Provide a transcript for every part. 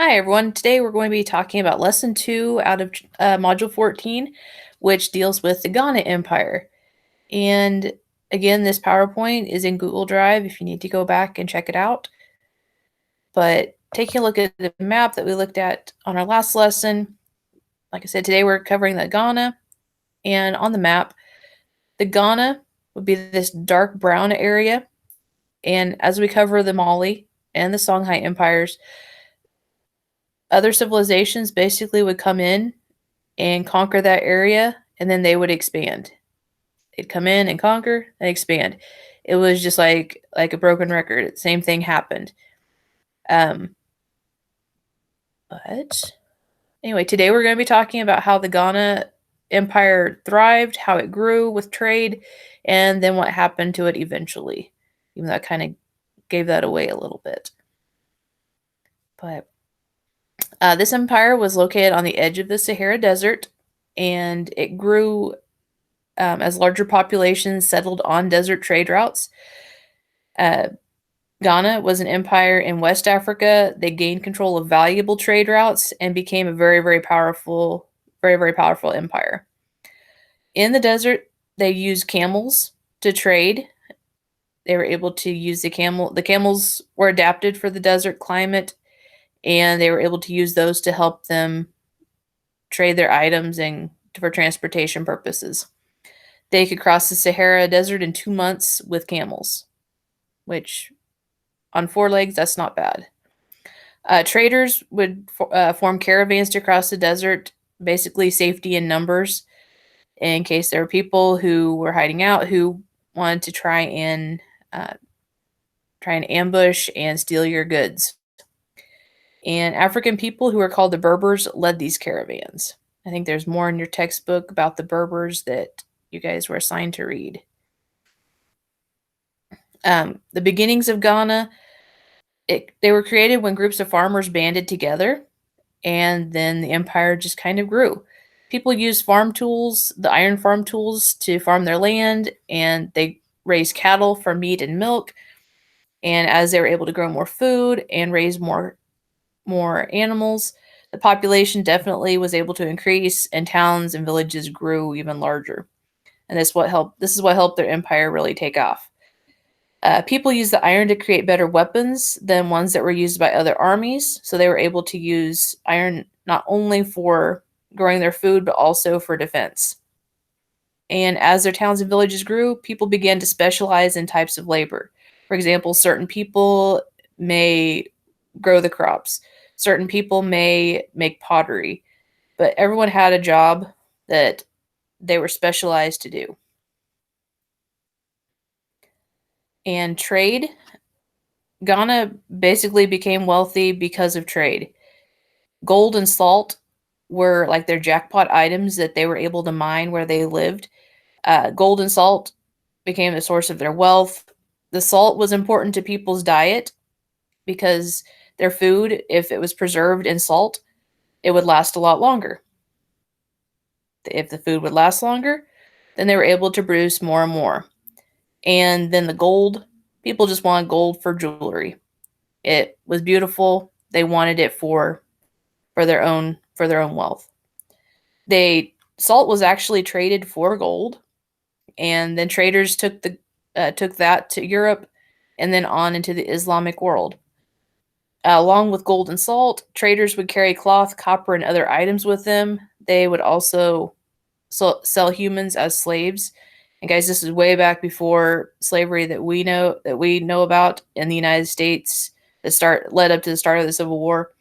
Hi, everyone. Today we're going to be talking about Lesson 2 out of Module 14, which deals with the Ghana Empire. And again, this PowerPoint is in Google Drive if you need to go back and check it out. But taking a look at the map that we looked at on our last lesson, like I said, today we're covering the Ghana. And on the map, the Ghana would be this dark brown area. And as we cover the Mali and the Songhai empires, other civilizations basically would come in and conquer that area, and then they would expand. They'd come in and conquer and expand. It was just like a broken record. Same thing happened. Um, but anyway, today we're going to be talking about how the Ghana Empire thrived, how it grew with trade, and then what happened to it eventually. Even though I kind of gave that away a little bit. But this empire was located on the edge of the Sahara Desert, and it grew as larger populations settled on desert trade routes. Uh, Ghana was an empire in West Africa. They gained control of valuable trade routes and became a very powerful empire. In the desert, they used camels to trade. They were able to use the camel. The camels were adapted for the desert climate, and they were able to use those to help them trade their items and for transportation purposes. They could cross the Sahara Desert in 2 months with camels, which on 4 legs, that's not bad. Traders would form caravans to cross the desert, basically safety in numbers, in case there were people who were hiding out who wanted to uh, try and ambush and steal your goods. And African people who are called the Berbers led these caravans. I think there's more in your textbook about the Berbers that you guys were assigned to read. The beginnings of Ghana, they were created when groups of farmers banded together, and then the empire just kind of grew. People used farm tools, the iron farm tools, to farm their land, and they raised cattle for meat and milk. And as they were able to grow more food and raise more animals, the population definitely was able to increase, and towns and villages grew even larger. And this is what helped their empire really take off. People used the iron to create better weapons than ones that were used by other armies, so they were able to use iron not only for growing their food, but also for defense. And as their towns and villages grew, people began to specialize in types of labor. For example, certain people may grow the crops, certain people may make pottery, but everyone had a job that they were specialized to do. And trade, Ghana basically became wealthy because of trade. Gold and salt were like their jackpot items that they were able to mine where they lived. Gold and salt became the source of their wealth. The salt was important to people's diet because their food, if it was preserved in salt, it would last a lot longer. If the food would last longer, then they were able to produce more and more. And then the gold, people just wanted gold for jewelry. It was beautiful. They wanted it for their own wealth. They Salt was actually traded for gold, and then traders took that to Europe and then on into the Islamic world. Along with gold and salt, traders would carry cloth, copper, and other items with them. They would also sell humans as slaves. And guys, this is way back before slavery that we know about in the United States. That led up to the start of the Civil War.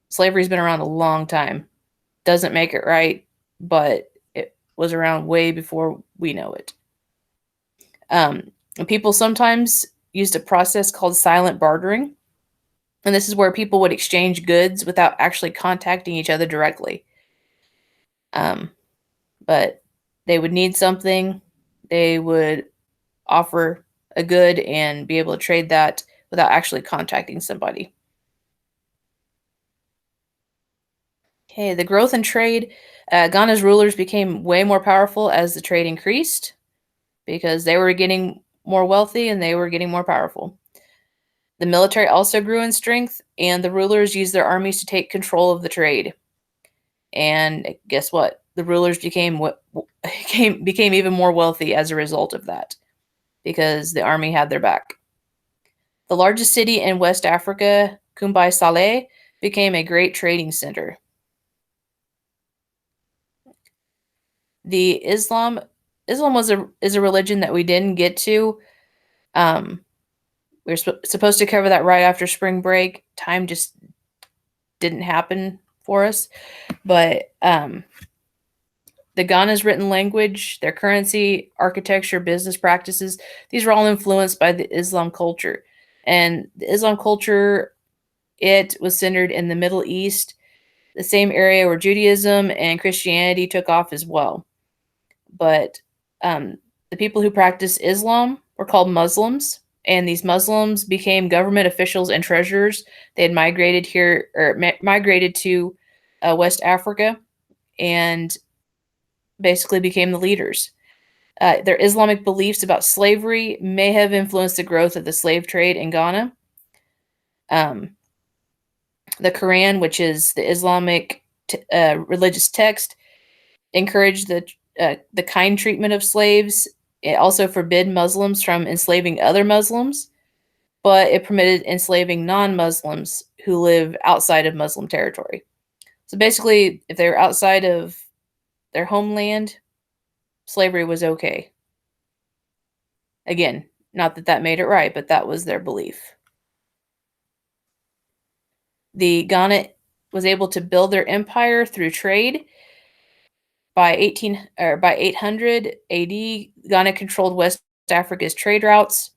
Slavery's been around a long time. Doesn't make it right, but it was around way before we know it. And people sometimes used a process called silent bartering, and this is where people would exchange goods without actually contacting each other directly. Um, but they would need something, they would offer a good and be able to trade that without actually contacting somebody. Okay, the growth in trade. Ghana's rulers became way more powerful as the trade increased because they were getting more wealthy and they were getting more powerful. The military also grew in strength, and the rulers used their armies to take control of the trade. And guess what? The rulers became even more wealthy as a result of that, because the army had their back. The largest city in West Africa, Kumbai Saleh, became a great trading center. The Islam is a religion that we didn't get to. We were supposed to cover that right after spring break. Time just didn't happen for us. But the Ghana's written language, their currency, architecture, business practices, these were all influenced by the Islam culture. And the Islam culture, it was centered in the Middle East, the same area where Judaism and Christianity took off as well. But the people who practiced Islam were called Muslims, and these Muslims became government officials and treasurers. They had migrated here, or migrated to West Africa, and basically became the leaders. Their Islamic beliefs about slavery may have influenced the growth of the slave trade in Ghana. The Quran, which is the Islamic religious text, encouraged the kind treatment of slaves. It also forbid Muslims from enslaving other Muslims, but it permitted enslaving non-Muslims who live outside of Muslim territory. So basically, if they were outside of their homeland, slavery was okay. Again, not that that made it right, but that was their belief. The Ghana was able to build their empire through trade. By 800 AD, Ghana controlled West Africa's trade routes,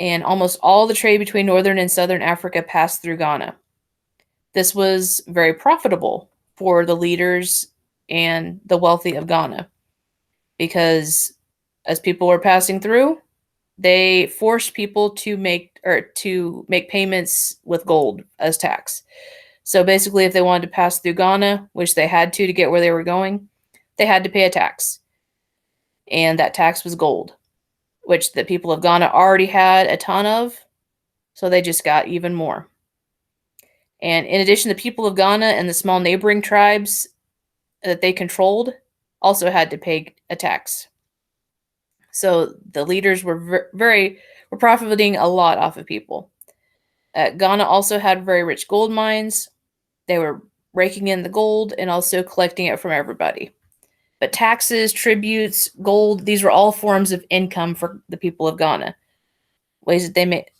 and almost all the trade between northern and southern Africa passed through Ghana. This was very profitable for the leaders and the wealthy of Ghana, because as people were passing through, they forced people to make payments with gold as tax. So basically, if they wanted to pass through Ghana, which they had to get where they were going, they had to pay a tax. And that tax was gold, which the people of Ghana already had a ton of, so they just got even more. And in addition, the people of Ghana and the small neighboring tribes that they controlled also had to pay a tax. So the leaders were were profiting a lot off of people. Ghana also had very rich gold mines. They were raking in the gold and also collecting it from everybody. But taxes, tributes, gold, these were all forms of income for the people of Ghana. Ways that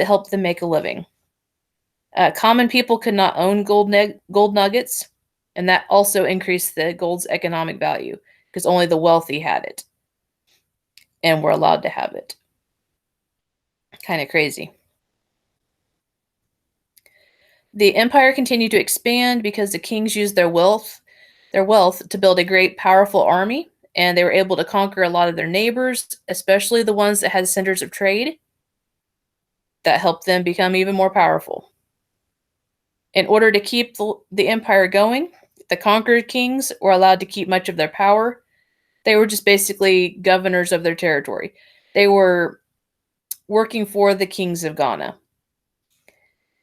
helped them make a living. Common people could not own gold nuggets, and that also increased the gold's economic value, because only the wealthy had it and were allowed to have it. Kind of crazy. The empire continued to expand because the kings used their wealth to build a great, powerful army, and they were able to conquer a lot of their neighbors, especially the ones that had centers of trade. That helped them become even more powerful. In order to keep the empire going, the conquered kings were allowed to keep much of their power. They were just basically governors of their territory. They were working for the kings of Ghana.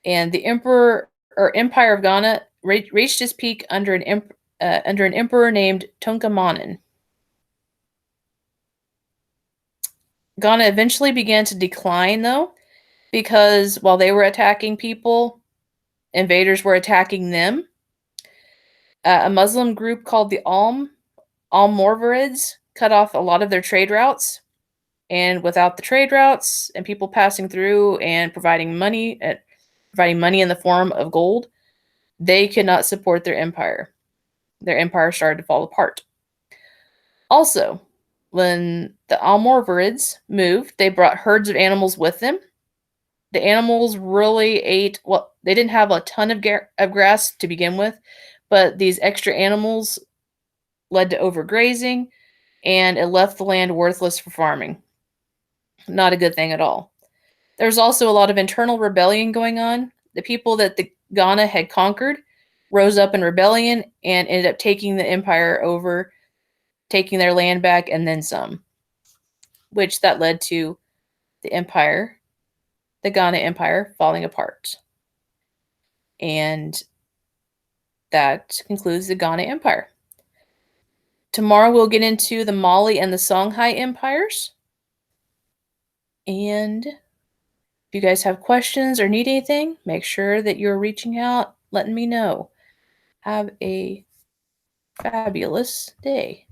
And the empire of Ghana reached its peak under an emperor named Tonkamanen. Ghana eventually began to decline, though, because while they were attacking people, invaders were attacking them. A Muslim group called the Almoravids cut off a lot of their trade routes, and without the trade routes and people passing through and providing money in the form of gold, they could not support their empire. Their empire started to fall apart. Also, when the Almoravids moved, they brought herds of animals with them. The animals really ate, well, they didn't have a ton of grass to begin with, but these extra animals led to overgrazing, and it left the land worthless for farming. Not a good thing at all. There's also a lot of internal rebellion going on. The people that the Ghana had conquered rose up in rebellion and ended up taking the empire over, taking their land back, and then some, which that led to the empire the Ghana Empire falling apart. And that concludes the Ghana Empire. Tomorrow we'll get into the Mali and the Songhai empires. And if you guys have questions or need anything, make sure that you're reaching out, letting me know. Have a fabulous day.